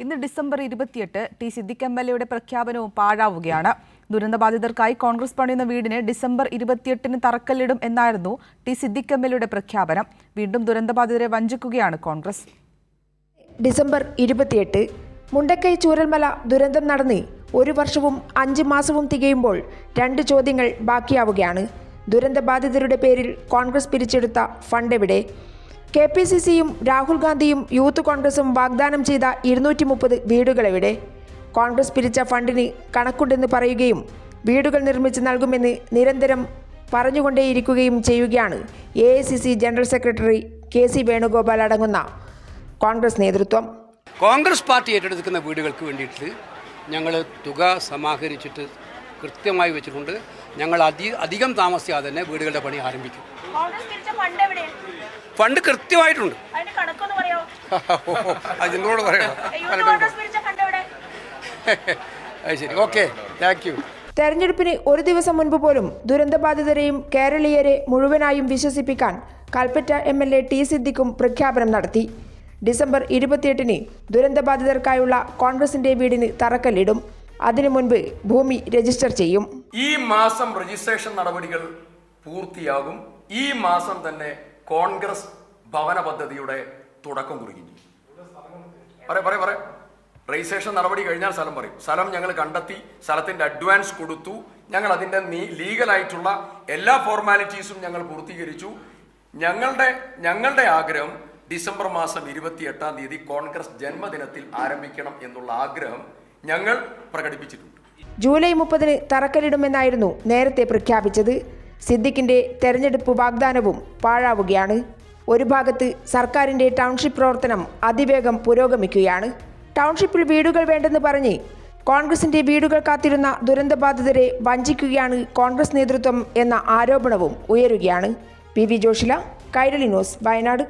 ഇന്ന് December 28 T Siddique എംഎൽഎയുടെ പ്രഖ്യാപനവും പാഴാവുകയാണ്. ദുരന്തബാധിതർക്കായി കോൺഗ്രസ് പണിയുന്ന വീടിന് ഡിസംബർ 28 തറക്കല്ലിടും എന്നായിരുന്നു ടി സിദ്ദിഖ് എംഎൽഎയുടെ പ്രഖ്യാപനം. വീണ്ടും ദുരന്തബാധിതരെ വഞ്ചിക്കുകയാണ് കോൺഗ്രസ്. ഡിസംബർ 28 മുണ്ടക്കൈ ചൂരൽമല ദുരന്തം നടന്ന് 1 വർഷവും 5 മാസവും തികയുമ്പോൾ 2 ചോദ്യങ്ങൾ ബാക്കിയാവുകയാണ്. ദുരന്തബാധിതരുടെ പേരിൽ കോൺഗ്രസ് പിരിച്ചെടുത്ത ഫണ്ട് എവിടെ? KPCCയും രാഹുൽ ഗാന്ധിയും യൂത്ത് കോൺഗ്രസും വാഗ്ദാനം ചെയ്ത 230 വീടുകൾ എവിടെ? കോൺഗ്രസ് പിരിച്ച ഫണ്ടിന് കണക്കുണ്ടെന്ന് പറയുകയും വീടുകൾ നിർമ്മിച്ച് നൽകുമെന്ന് നിരന്തരം പറഞ്ഞുകൊണ്ടേയിരിക്കുകയും ചെയ്യുകയാണ് AICC general secretary KC Venugopal അടങ്ങുന്ന കോൺഗ്രസ് നേതൃത്വം. കോൺഗ്രസ് പാർട്ടി ഏറ്റെടുക്കുന്ന വീടുകൾക്ക് വേണ്ടിയിട്ട് ഞങ്ങൾ തുക സമാഹരിച്ചിട്ട് കൃത്യമായി വെച്ചിട്ടുണ്ട്. ഞങ്ങൾ അധികം താമസിയാതെ തന്നെ വീടുകളുടെ പണി ആരംഭിക്കും. ഫണ്ട് കൃത്യമായിട്ടുണ്ട്. അതിനോട് പറയണം. ശരി, ഓക്കെ, താങ്ക് യു. തെരഞ്ഞെടുപ്പിന് 1 ദിവസം മുൻപ് പോലും ദുരന്തബാധിതരെയും കേരളീയരെ മുഴുവനായും വിശ്വസിപ്പിക്കാൻ കൽപ്പറ്റ MLA ടി സിദ്ദിഖും പ്രഖ്യാപനം നടത്തി. ഡിസംബർ 28 ദുരന്തബാധിതർക്കായുള്ള കോൺഗ്രസിന്റെ വീടിന് തറക്കല്ലിടും. അതിനു മുൻപ് ഭൂമി രജിസ്റ്റർ ചെയ്യും. ഈ മാസം രജിസ്ട്രേഷൻ നടപടികൾ പൂർത്തിയാകും. ഈ മാസം തന്നെ കോൺഗ്രസ് ഭവന പദ്ധതിയുടെ തുടക്കം കുറിക്കും. രജിസ്ട്രേഷൻ നടപടി കഴിഞ്ഞാൽ സ്ഥലം പറയും. സ്ഥലം ഞങ്ങൾ കണ്ടെത്തി, സ്ഥലത്തിന്റെ അഡ്വാൻസ് കൊടുത്തു. ഞങ്ങൾ അതിന്റെ ലീഗലായിട്ടുള്ള എല്ലാ ഫോർമാലിറ്റീസും ഞങ്ങൾ പൂർത്തീകരിച്ചു. ഞങ്ങളുടെ ആഗ്രഹം ഡിസംബർ മാസം 28 കോൺഗ്രസ് ജന്മദിനത്തിൽ ആരംഭിക്കണം എന്നുള്ള ആഗ്രഹം ഞങ്ങൾ പ്രകടിപ്പിച്ചിട്ടുണ്ട്. ജൂലൈ 30 തറക്കല്ലിടുമെന്നായിരുന്നു നേരത്തെ പ്രഖ്യാപിച്ചത്. സിദ്ദിഖിന്റെ തെരഞ്ഞെടുപ്പ് വാഗ്ദാനവും പാഴാവുകയാണ്. ഒരു ഭാഗത്ത് സർക്കാരിന്റെ ടൗൺഷിപ്പ് പ്രവർത്തനം അതിവേഗം പുരോഗമിക്കുകയാണ്. ടൗൺഷിപ്പിൽ വീടുകൾ വേണ്ടെന്ന് പറഞ്ഞ് കോൺഗ്രസിന്റെ വീടുകൾ കാത്തിരുന്ന ദുരന്തബാധിതരെ വഞ്ചിക്കുകയാണ് കോൺഗ്രസ് നേതൃത്വം എന്ന ആരോപണവും ഉയരുകയാണ്. PV Joshila, Kairali news, Wayanad.